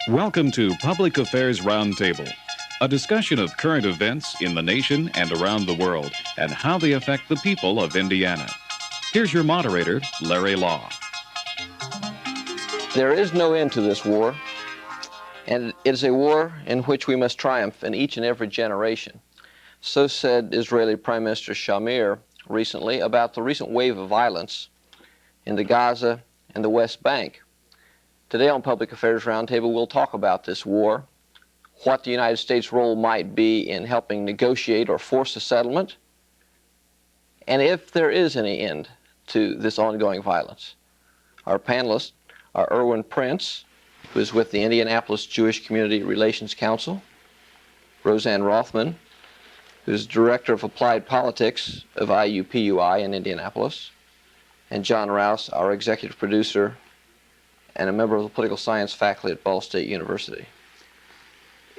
Welcome to Public Affairs Roundtable, a discussion of current events in the nation and around the world and how they affect the people of Indiana. Here's your moderator, Larry Lough. There is no end to this war, and it is a war in which we must triumph in each and every generation. So said Israeli Prime Minister Shamir recently about the recent wave of violence in the Gaza and the West Bank. Today on Public Affairs Roundtable, we'll talk about this war, what the United States' role might be in helping negotiate or force a settlement, and if there is any end to this ongoing violence. Our panelists are Erwin Prince, who is with the Indianapolis Jewish Community Relations Council, Roseanne Rothman, who is Director of Applied Politics of IUPUI in Indianapolis, and John Rouse, our executive producer and a member of the political science faculty at Ball State University.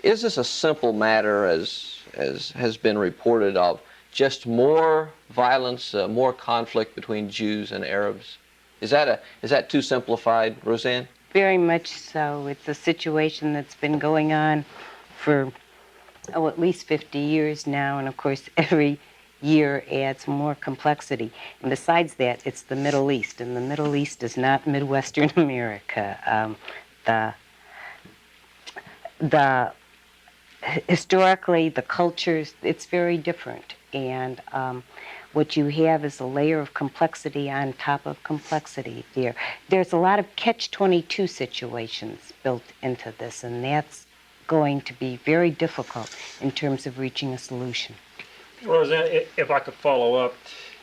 Is this a simple matter, as has been reported, of just more violence, more conflict between Jews and Arabs? Is that too simplified, Roseanne? Very much so. It's a situation that's been going on for at least 50 years now, and of course every year adds more complexity. And besides that, it's the Middle East, and the Middle East is not Midwestern America. Historically, the cultures, it's very different, and what you have is a layer of complexity on top of complexity there. There's a lot of catch-22 situations built into this, and that's going to be very difficult in terms of reaching a solution. Roseanne, if I could follow up,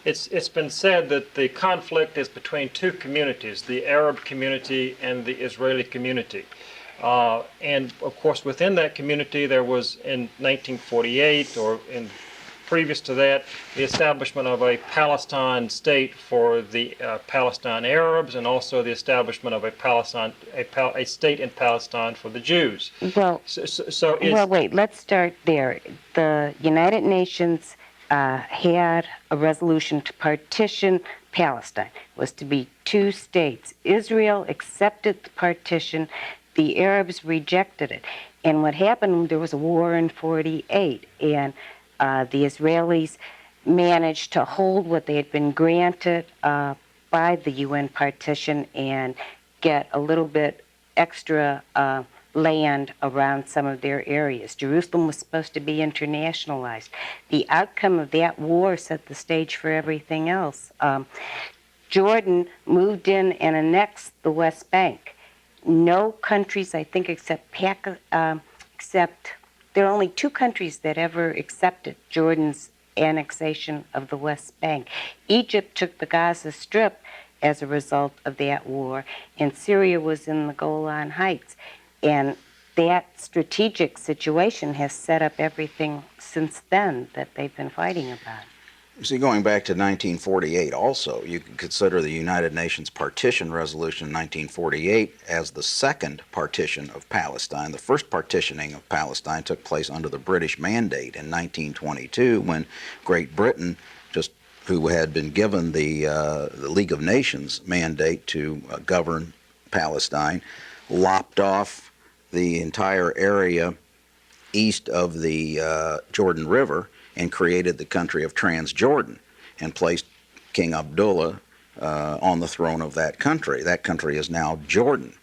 it's been said that the conflict is between two communities, the Arab community and the Israeli community. And of course, within that community, there was in 1948 or previous to that, the establishment of a Palestine state for the Palestine Arabs, and also the establishment of a state in Palestine for the Jews. Well, wait, let's start there. The United Nations had a resolution to partition Palestine. It was to be two states. Israel accepted the partition. The Arabs rejected it. And what happened, there was a war in 48, and the Israelis managed to hold what they had been granted by the UN partition and get a little bit extra land around some of their areas. Jerusalem was supposed to be internationalized. The outcome of that war set the stage for everything else. Jordan moved in and annexed the West Bank. No countries, I think, except there are only two countries that ever accepted Jordan's annexation of the West Bank. Egypt took the Gaza Strip as a result of that war, and Syria was in the Golan Heights. And that strategic situation has set up everything since then that they've been fighting about. You see, going back to 1948 also, you can consider the United Nations Partition Resolution in 1948 as the second partition of Palestine. The first partitioning of Palestine took place under the British Mandate in 1922, when Great Britain, who had been given the League of Nations mandate to govern Palestine, lopped off the entire area east of the Jordan River and created the country of Transjordan and placed King Abdullah on the throne of that country. That country is now Jordan.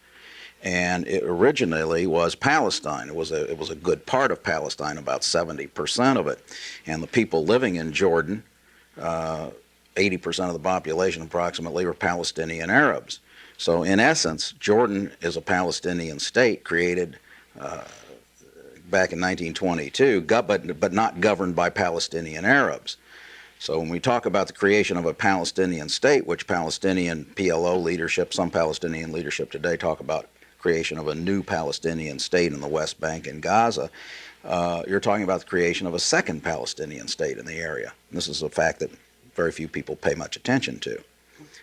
And it originally was Palestine. It was a good part of Palestine, about 70% of it. And the people living in Jordan, 80% of the population approximately, were Palestinian Arabs. So in essence, Jordan is a Palestinian state created back in 1922, but not governed by Palestinian Arabs. So when we talk about the creation of a Palestinian state, which Palestinian PLO leadership, some Palestinian leadership today talk about creation of a new Palestinian state in the West Bank and Gaza, you're talking about the creation of a second Palestinian state in the area. And this is a fact that very few people pay much attention to.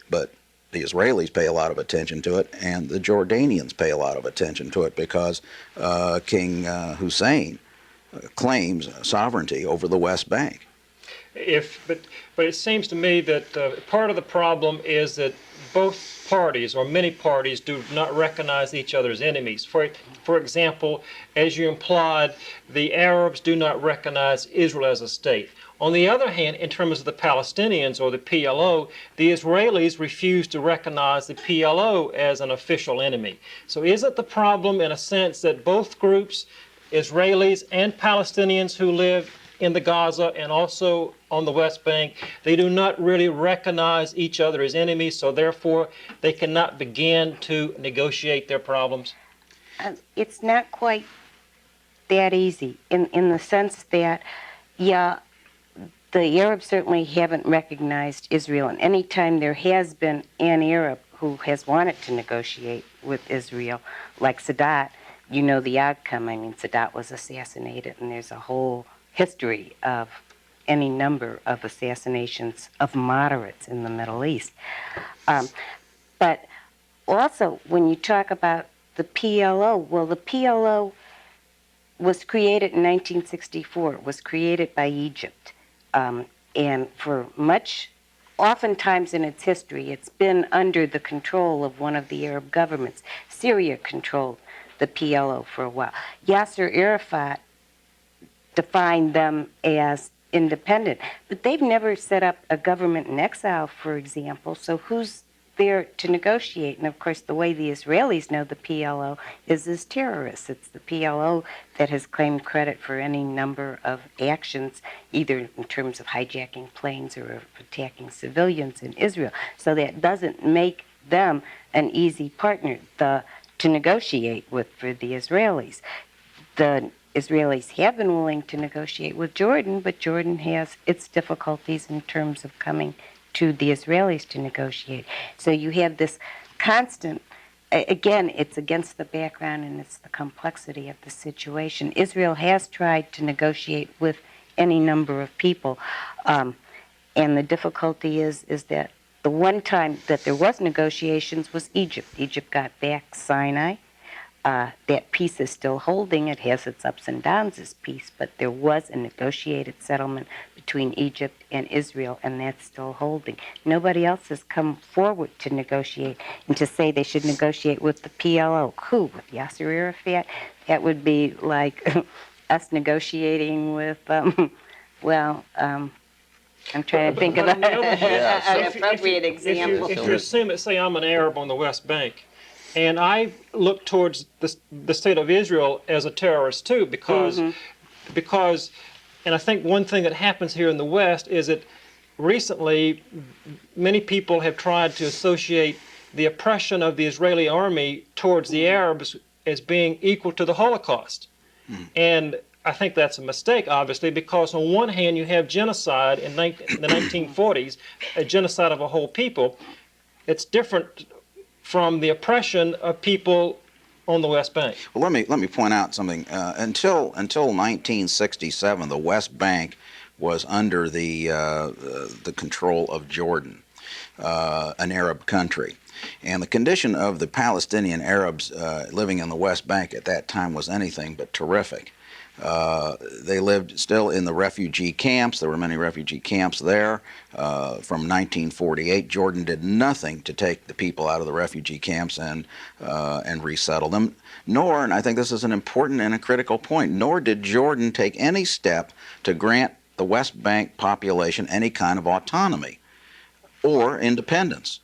But the Israelis pay a lot of attention to it, and the Jordanians pay a lot of attention to it, because King Hussein claims sovereignty over the West Bank. But it seems to me that part of the problem is that both parties or many parties do not recognize each other as enemies. For example, as you implied, the Arabs do not recognize Israel as a state. On the other hand, in terms of the Palestinians or the PLO, the Israelis refuse to recognize the PLO as an official enemy. So is it the problem in a sense that both groups, Israelis and Palestinians who live in the Gaza and also on the West Bank, they do not really recognize each other as enemies, so therefore they cannot begin to negotiate their problems? It's not quite that easy in the sense that, yeah, the Arabs certainly haven't recognized Israel, and any time there has been an Arab who has wanted to negotiate with Israel, like Sadat, you know the outcome. I mean, Sadat was assassinated, and there's a whole history of any number of assassinations of moderates in the Middle East. But also, when you talk about the PLO, well, the PLO was created in 1964. It was created by Egypt. And for oftentimes in its history, it's been under the control of one of the Arab governments. Syria controlled the PLO for a while. Yasser Arafat defined them as independent, but they've never set up a government in exile, for example, so who's there to negotiate? And of course, the way the Israelis know the PLO is as terrorists. It's the PLO that has claimed credit for any number of actions, either in terms of hijacking planes or of attacking civilians in Israel. So that doesn't make them an easy partner to negotiate with for the Israelis. The Israelis have been willing to negotiate with Jordan, but Jordan has its difficulties in terms of coming to the Israelis to negotiate. So you have this constant, again, it's against the background and it's the complexity of the situation. Israel has tried to negotiate with any number of people, and the difficulty is that the one time that there was negotiations was Egypt. Egypt got back Sinai. That peace is still holding. It has its ups and downs, this peace, but there was a negotiated settlement between Egypt and Israel, and that's still holding. Nobody else has come forward to negotiate and to say they should negotiate with the PLO. Who? With Yasser Arafat? That would be like us negotiating with, I'm trying to think of an appropriate example. If you assume that, say, I'm an Arab on the West Bank, and I look towards the state of Israel as a terrorist too, because, and I think one thing that happens here in the West is that recently many people have tried to associate the oppression of the Israeli army towards the Arabs as being equal to the Holocaust. And I think that's a mistake, obviously, because on one hand you have genocide in the 1940s, a genocide of a whole people. It's different from the oppression of people on the West Bank. Well, let me point out something. Until 1967, the West Bank was under the control of Jordan, an Arab country. And the condition of the Palestinian Arabs living in the West Bank at that time was anything but terrific. They lived still in the refugee camps. There were many refugee camps there. From 1948, Jordan did nothing to take the people out of the refugee camps and resettle them. Nor, and I think this is an important and a critical point, nor did Jordan take any step to grant the West Bank population any kind of autonomy or independence.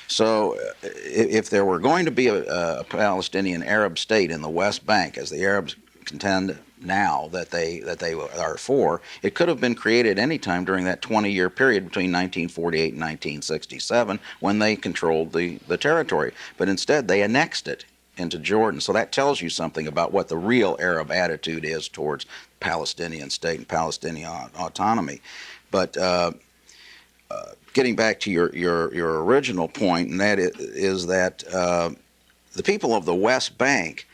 So if there were going to be a Palestinian Arab state in the West Bank, as the Arabs contend now that they are for, it could have been created any time during that 20-year period between 1948 and 1967 when they controlled the territory. But instead they annexed it into Jordan. So that tells you something about what the real Arab attitude is towards Palestinian state and Palestinian autonomy. But getting back to your original point, and that is that the people of the West Bank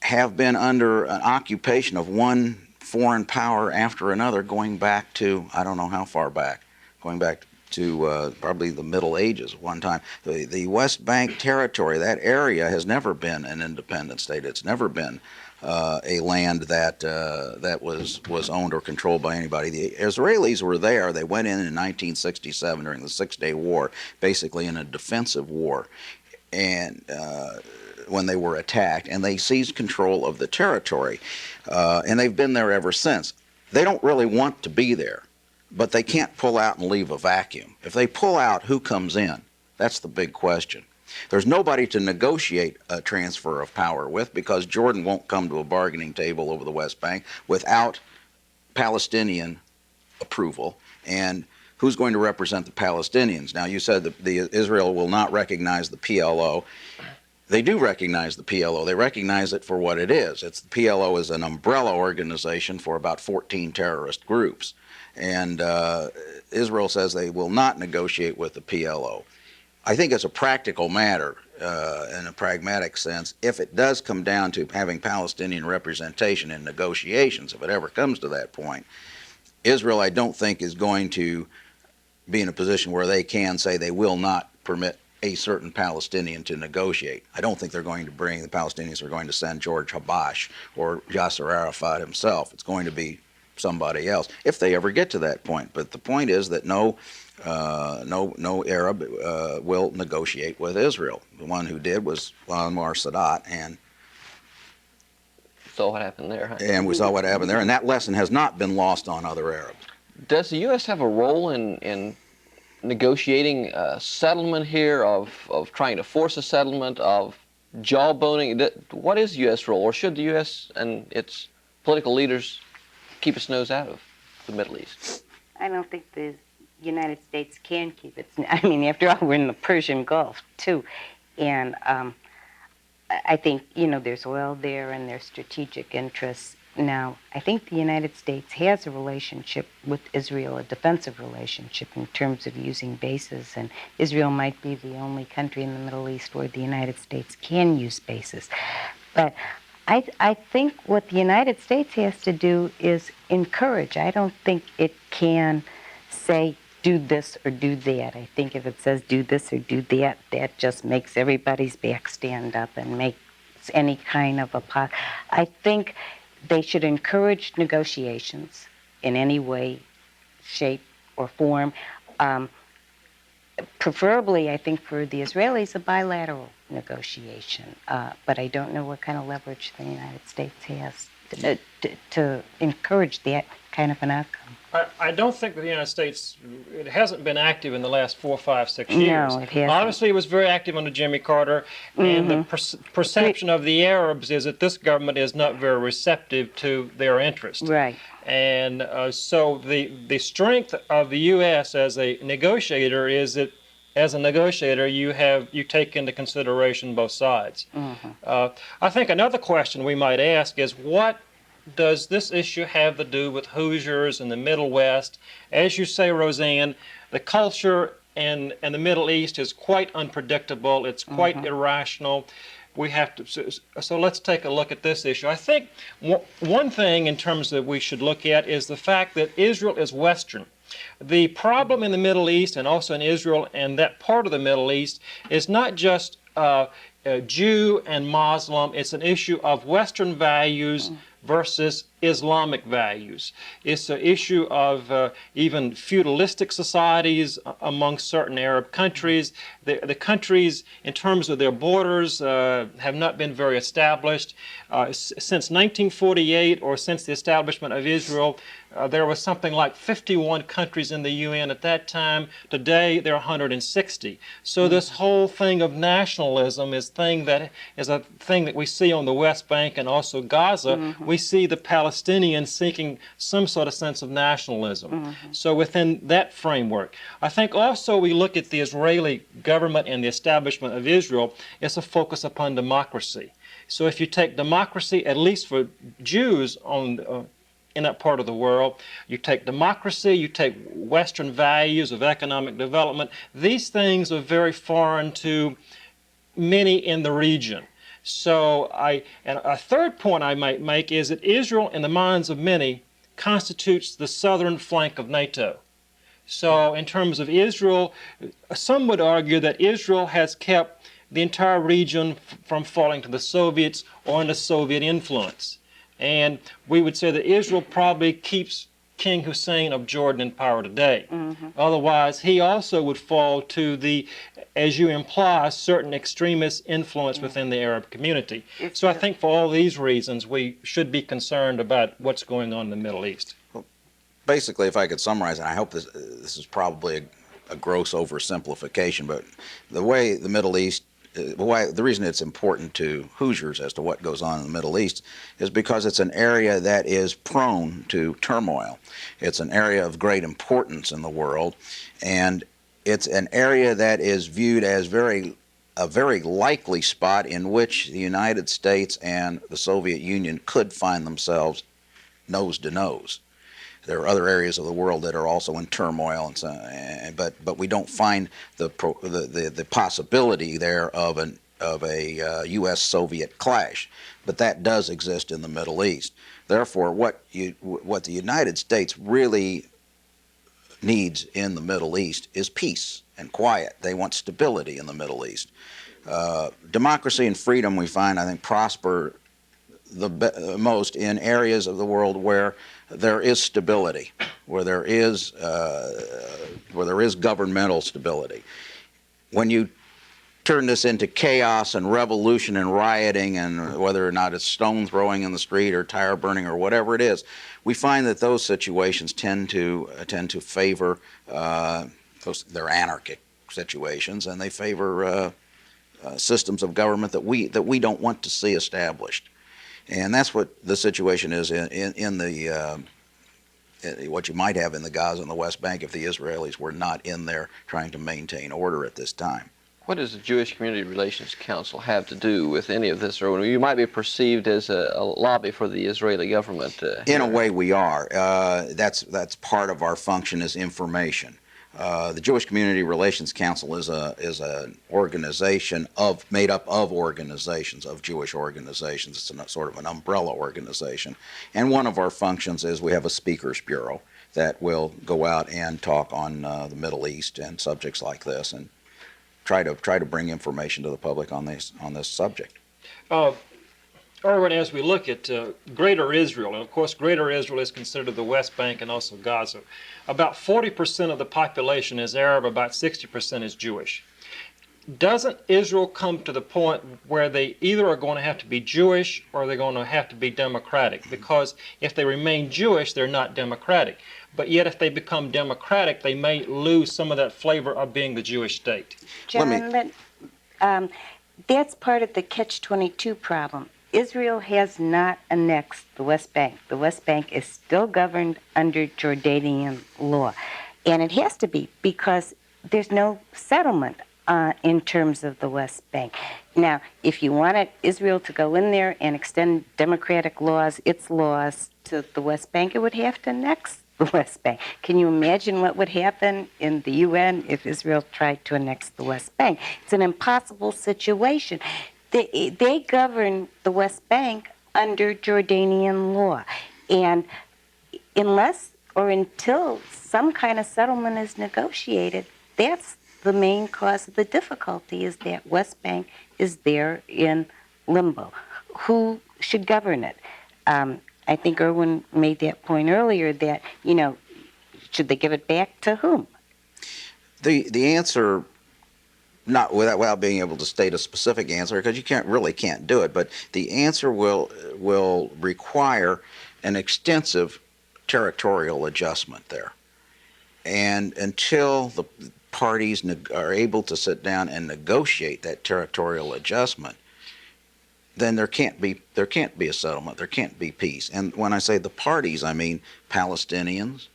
have been under an occupation of one foreign power after another, going back to, I don't know how far back, going back to probably the Middle Ages one time. The West Bank territory, that area, has never been an independent state. It's never been a land that that was owned or controlled by anybody. The Israelis were there. They went in 1967 during the Six-Day War, basically in a defensive war, and when they were attacked, and they seized control of the territory, and they've been there ever since. They don't really want to be there, but they can't pull out and leave a vacuum. If they pull out, who comes in? That's the big question. There's nobody to negotiate a transfer of power with, because Jordan won't come to a bargaining table over the West Bank without Palestinian approval. And who's going to represent the Palestinians? Now, you said that Israel will not recognize the PLO. They do recognize the PLO. They recognize it for what it is. The PLO is an umbrella organization for about 14 terrorist groups. And Israel says they will not negotiate with the PLO. I think it's a practical matter, in a pragmatic sense, if it does come down to having Palestinian representation in negotiations, if it ever comes to that point, Israel, I don't think, is going to be in a position where they can say they will not permit a certain Palestinian to negotiate. I don't think the Palestinians are going to send George Habash or Yasser Arafat himself. It's going to be somebody else, if they ever get to that point. But the point is that no Arab will negotiate with Israel. The one who did was Anwar Sadat, and saw what happened there. Huh? And we saw what happened there, and that lesson has not been lost on other Arabs. Does the U.S. have a role in negotiating a settlement here, of trying to force a settlement, of jawboning? What is the U.S. role, or should the U.S. and its political leaders keep its nose out of the Middle East? I don't think the United States can keep its. I mean, after all, we're in the Persian Gulf too, and I think there's oil there and there's strategic interests. Now, I think the United States has a relationship with Israel, a defensive relationship in terms of using bases, and Israel might be the only country in the Middle East where the United States can use bases. But I think what the United States has to do is encourage. I don't think it can say do this or do that. I think if it says do this or do that, that just makes everybody's back stand up and makes any kind of I think they should encourage negotiations in any way, shape, or form. Preferably, I think, for the Israelis, a bilateral negotiation. But I don't know what kind of leverage the United States has to encourage that kind of an outcome. I don't think that the United States, it hasn't been active in the last 4, 5, 6 years. No, it hasn't. Obviously, it was very active under Jimmy Carter, and the perception of the Arabs is that this government is not very receptive to their interest. Right. And so the strength of the U.S. as a negotiator is that as a negotiator, you take into consideration both sides. I think another question we might ask is, what does this issue have to do with Hoosiers in the Middle West? As you say, Roseanne, the culture in the Middle East is quite unpredictable. It's quite irrational. We have to. So let's take a look at this issue. I think one thing in terms that we should look at is the fact that Israel is Western. The problem in the Middle East, and also in Israel and that part of the Middle East, is not just Jew and Muslim. It's an issue of Western values versus Islamic values. It's an issue of even feudalistic societies among certain Arab countries. The countries, in terms of their borders, have not been very established. Since 1948, or since the establishment of Israel, there was something like 51 countries in the UN at that time. Today, there are 160. So this whole thing of nationalism is a thing that we see on the West Bank and also Gaza. We see the Palestinians seeking some sort of sense of nationalism. So within that framework, I think also we look at the Israeli government and the establishment of Israel, it's a focus upon democracy. So if you take democracy, at least for Jews in that part of the world, you take democracy, you take Western values of economic development, these things are very foreign to many in the region. So and a third point I might make is that Israel, in the minds of many, constitutes the southern flank of NATO. So in terms of Israel, some would argue that Israel has kept the entire region from falling to the Soviets or under Soviet influence. And we would say that Israel probably keeps King Hussein of Jordan in power today. Otherwise, he also would fall to the, as you imply, certain extremist influence within the Arab community. So I think for all these reasons, we should be concerned about what's going on in the Middle East. Well, basically, if I could summarize, and I hope this is probably a gross oversimplification, but the way the Middle East, the reason it's important to Hoosiers as to what goes on in the Middle East is because it's an area that is prone to turmoil. It's an area of great importance in the world, and it's an area that is viewed as a very likely spot in which the United States and the Soviet Union could find themselves nose to nose. There are other areas of the world that are also in turmoil, and so, but we don't find the possibility there of a U.S.-Soviet clash. But that does exist in the Middle East. Therefore, what the United States really needs in the Middle East is peace and quiet. They want stability in the Middle East. Democracy and freedom, we find, I think, prosper the most in areas of the world where there is stability, where there is governmental stability. When you turn this into chaos and revolution and rioting, and whether or not it's stone throwing in the street or tire burning or whatever it is, we find that those situations tend to favor they're anarchic situations, and they favor systems of government that we don't want to see established. And that's what the situation is in what you might have in the Gaza and the West Bank if the Israelis were not in there trying to maintain order at this time. What does the Jewish Community Relations Council have to do with any of this? Or you might be perceived as a lobby for the Israeli government. In a way, we are. That's part of our function is information. The Jewish Community Relations Council is an organization made up of organizations, of Jewish organizations. It's a sort of an umbrella organization. And one of our functions is we have a speakers bureau that will go out and talk on the Middle East and subjects like this, and try to bring information to the public on this subject. Erwin, as we look at Greater Israel, and of course Greater Israel is considered the West Bank and also Gaza, about 40% of the population is Arab, about 60% is Jewish. Doesn't Israel come to the point where they either are going to have to be Jewish or they're going to have to be democratic? Because if they remain Jewish, they're not democratic. But yet if they become democratic, they may lose some of that flavor of being the Jewish state. John, that's part of the catch-22 problem. Israel has not annexed the West Bank. The West Bank is still governed under Jordanian law. And it has to be because there's no settlement in terms of the West Bank. Now, if you wanted Israel to go in there and extend democratic laws, its laws, to the West Bank, it would have to annex the West Bank. Can you imagine what would happen in the UN if Israel tried to annex the West Bank? It's an impossible situation. They govern the West Bank under Jordanian law. And unless or until some kind of settlement is negotiated, that's the main cause of the difficulty, is that West Bank is there in limbo. Who should govern it? I think Erwin made that point earlier that, should they give it back to whom? The answer, not without being able to state a specific answer, because you can't do it, but the answer will require an extensive territorial adjustment there. And until the parties are able to sit down and negotiate that territorial adjustment, then there can't be a settlement. There can't be peace. And when I say the parties, I mean Palestinians,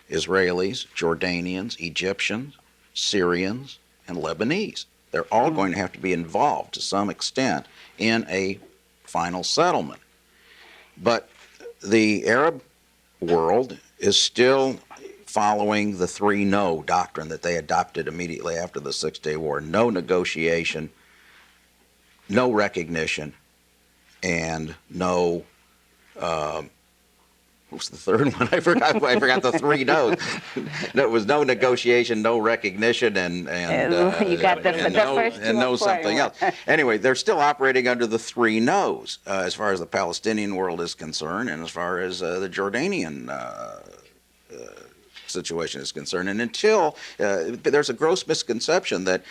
Israelis, Jordanians, Egyptians, Syrians, and Lebanese. They're all going to have to be involved to some extent in a final settlement. But the Arab world is still following the 3-no doctrine that they adopted immediately after the Six-Day War. No negotiation, no recognition, and no what was the third one? I forgot the three no's. There was no negotiation, no recognition, and you got the first two and no important something else. Anyway, they're still operating under the three no's as far as the Palestinian world is concerned, and as far as the Jordanian situation is concerned. And until there's a gross misconception that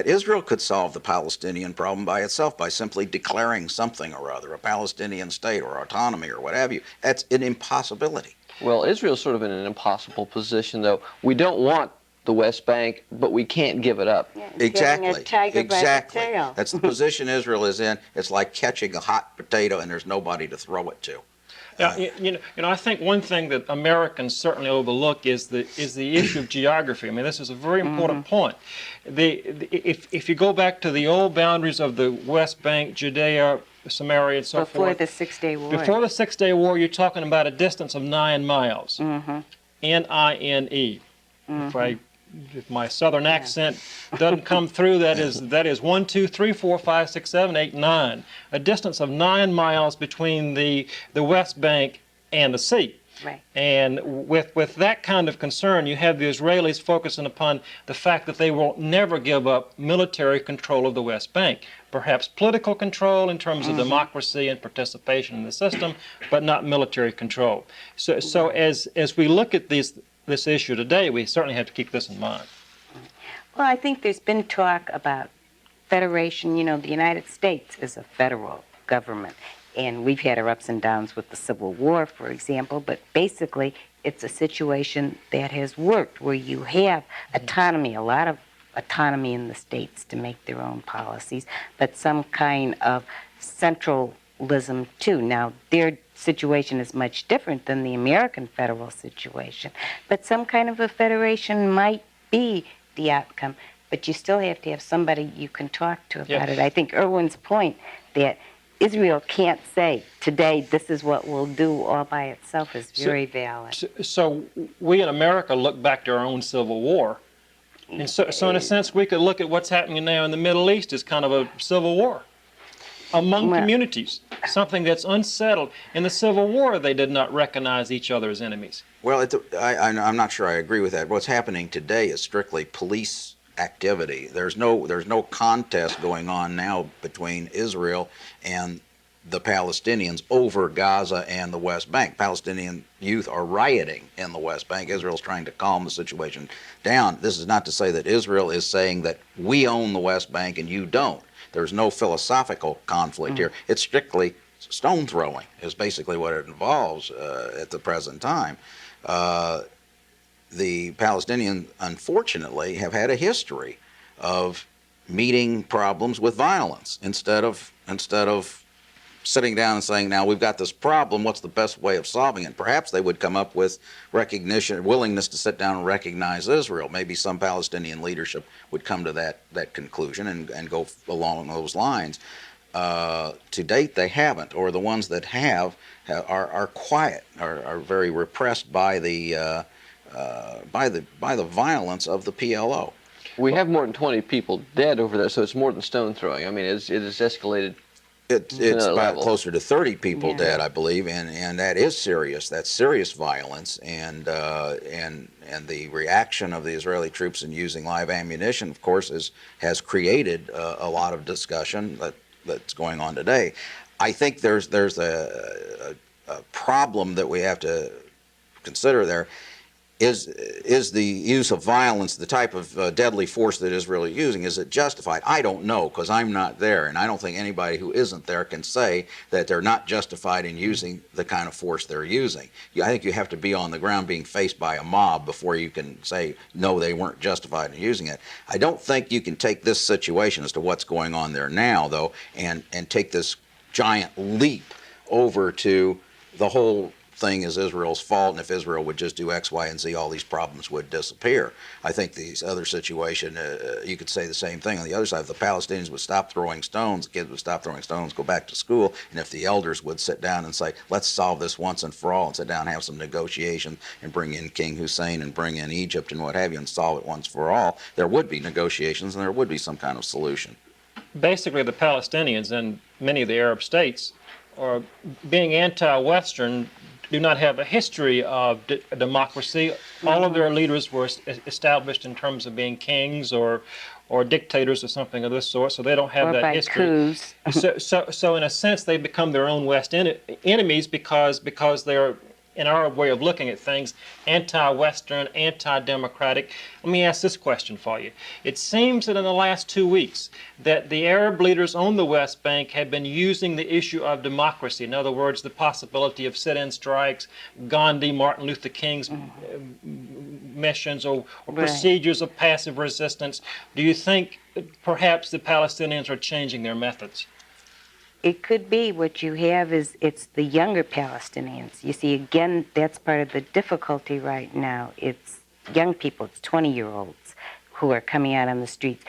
Israel could solve the Palestinian problem by itself by simply declaring something or other, a Palestinian state or autonomy or what have you. That's an impossibility. Well, Israel's sort of in an impossible position, though. We don't want the West Bank, but we can't give it up. Yeah, Exactly. A tiger Exactly. By the tail. That's the position Israel is in. It's like catching a hot potato and there's nobody to throw it to. Yeah, you know, I think one thing that Americans certainly overlook is the issue of geography. I mean, this is a very important point. If you go back to the old boundaries of the West Bank, Judea, Samaria, and so forth. Before the Six-Day War. Before the Six-Day War, you're talking about a distance of 9 miles. N-I-N-E. If my southern accent doesn't come through, that is 1, 2, 3, 4, 5, 6, 7, 8, 9. A distance of 9 miles between the West Bank and the sea. Right. And with that kind of concern, you have the Israelis focusing upon the fact that they will never give up military control of the West Bank. Perhaps political control in terms of democracy and participation in the system, but not military control. So as we look at this issue today, we certainly have to keep this in mind. Well, I think there's been talk about federation. You know, the United States is a federal government, and we've had our ups and downs with the Civil War, for example, but basically it's a situation that has worked where you have autonomy, a lot of autonomy in the states to make their own policies, but some kind of centralism too. Now, their situation is much different than the American federal situation, but some kind of a federation might be the outcome, but you still have to have somebody you can talk to about it. I think Irwin's point that Israel can't say today this is what we'll do all by itself is very valid. So we in America look back to our own Civil War, and so in a sense we could look at what's happening now in the Middle East as kind of a civil war among communities, something that's unsettled. In the Civil War, they did not recognize each other as enemies. Well, I'm not sure I agree with that. What's happening today is strictly police activity. There's no contest going on now between Israel and the Palestinians over Gaza and the West Bank. Palestinian youth are rioting in the West Bank. Israel's trying to calm the situation down. This is not to say that Israel is saying that we own the West Bank and you don't. There's no philosophical conflict here. It's strictly stone throwing is basically what it involves at the present time. The Palestinians, unfortunately, have had a history of meeting problems with violence instead of sitting down and saying, now we've got this problem, what's the best way of solving it? Perhaps they would come up with recognition, willingness to sit down and recognize Israel. Maybe some Palestinian leadership would come to that conclusion and go along those lines. To date, they haven't, or the ones that have are quiet, are very repressed by the violence of the PLO. We have more than 20 people dead over there, so it's more than stone throwing. I mean, it has escalated. It's about closer to 30 people dead, I believe, and that is serious. That's serious violence, and the reaction of the Israeli troops in using live ammunition, of course, has created a lot of discussion that's going on today. I think there's a problem that we have to consider there. Is the use of violence, the type of deadly force that Israel is using, is it justified? I don't know, because I'm not there, and I don't think anybody who isn't there can say that they're not justified in using the kind of force they're using. I think you have to be on the ground being faced by a mob before you can say, no, they weren't justified in using it. I don't think you can take this situation as to what's going on there now, though, and take this giant leap over to the whole thing is Israel's fault, and if Israel would just do X, Y, and Z, all these problems would disappear. I think the other situation, you could say the same thing. On the other side, if the Palestinians would stop throwing stones, the kids would stop throwing stones, go back to school, and if the elders would sit down and say, let's solve this once and for all, and sit down and have some negotiation and bring in King Hussein and bring in Egypt and what have you and solve it once for all, there would be negotiations and there would be some kind of solution. Basically, the Palestinians and many of the Arab states are being anti-Western do not have a history of democracy. All of their leaders were established in terms of being kings or dictators or something of this sort, so they don't have that history. Coups. So in a sense, they become their own West enemies because they're, in our way of looking at things, anti-Western, anti-democratic. Let me ask this question for you. It seems that in the last 2 weeks that the Arab leaders on the West Bank have been using the issue of democracy. In other words, the possibility of sit-in strikes, Gandhi, Martin Luther King's missions, or procedures of passive resistance. Do you think perhaps the Palestinians are changing their methods? It could be. What you have is it's the younger Palestinians. You see, again, that's part of the difficulty right now. It's young people, it's 20-year-olds who are coming out on the streets.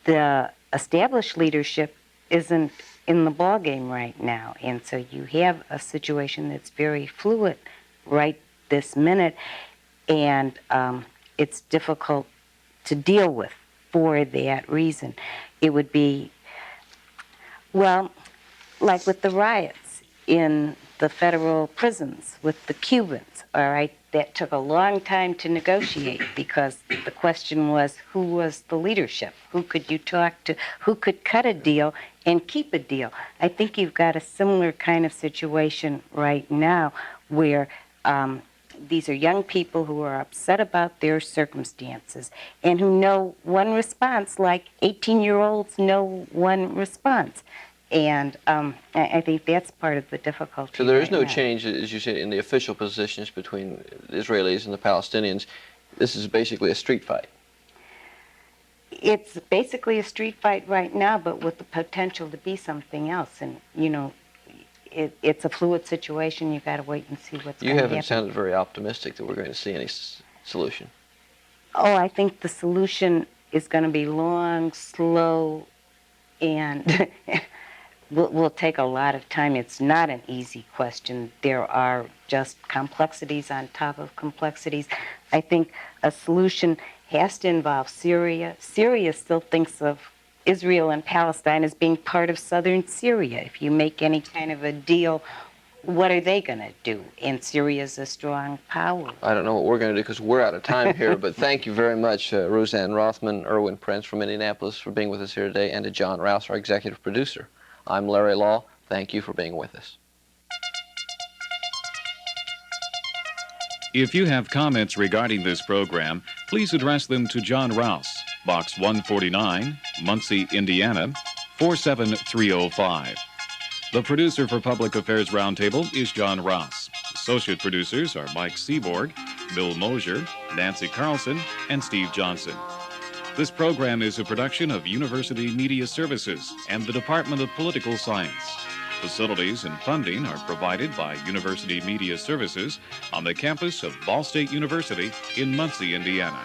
The established leadership isn't in the ballgame right now, and so you have a situation that's very fluid right this minute, and it's difficult to deal with for that reason. It would be, well, like with the riots in the federal prisons with the Cubans, all right? That took a long time to negotiate because the question was, who was the leadership? Who could you talk to? Who could cut a deal and keep a deal? I think you've got a similar kind of situation right now where these are young people who are upset about their circumstances and who know one response, like 18-year-olds know one response. And I think that's part of the difficulty. So there is right no now. change, as you said, in the official positions between the Israelis and the Palestinians. This is basically a street fight. It's basically a street fight right now, but with the potential to be something else. And, you know, it's a fluid situation. You've got to wait and see what's going to happen. You haven't sounded very optimistic that we're going to see any solution. Oh, I think the solution is going to be long, slow, and will take a lot of time. It's not an easy question. There are just complexities on top of complexities. I think a solution has to involve Syria. Syria still thinks of Israel and Palestine as being part of southern Syria. If you make any kind of a deal, what are they going to do? And Syria's a strong power. I don't know what we're going to do because we're out of time here, but thank you very much, Roseanne Rothman, Erwin Prince from Indianapolis, for being with us here today, and to John Rouse, our executive producer. I'm Larry Lough. Thank you for being with us. If you have comments regarding this program, please address them to John Rouse, Box 149, Muncie, Indiana, 47305. The producer for Public Affairs Roundtable is John Rouse. Associate producers are Mike Seaborg, Bill Mosier, Nancy Carlson, and Steve Johnson. This program is a production of University Media Services and the Department of Political Science. Facilities and funding are provided by University Media Services on the campus of Ball State University in Muncie, Indiana.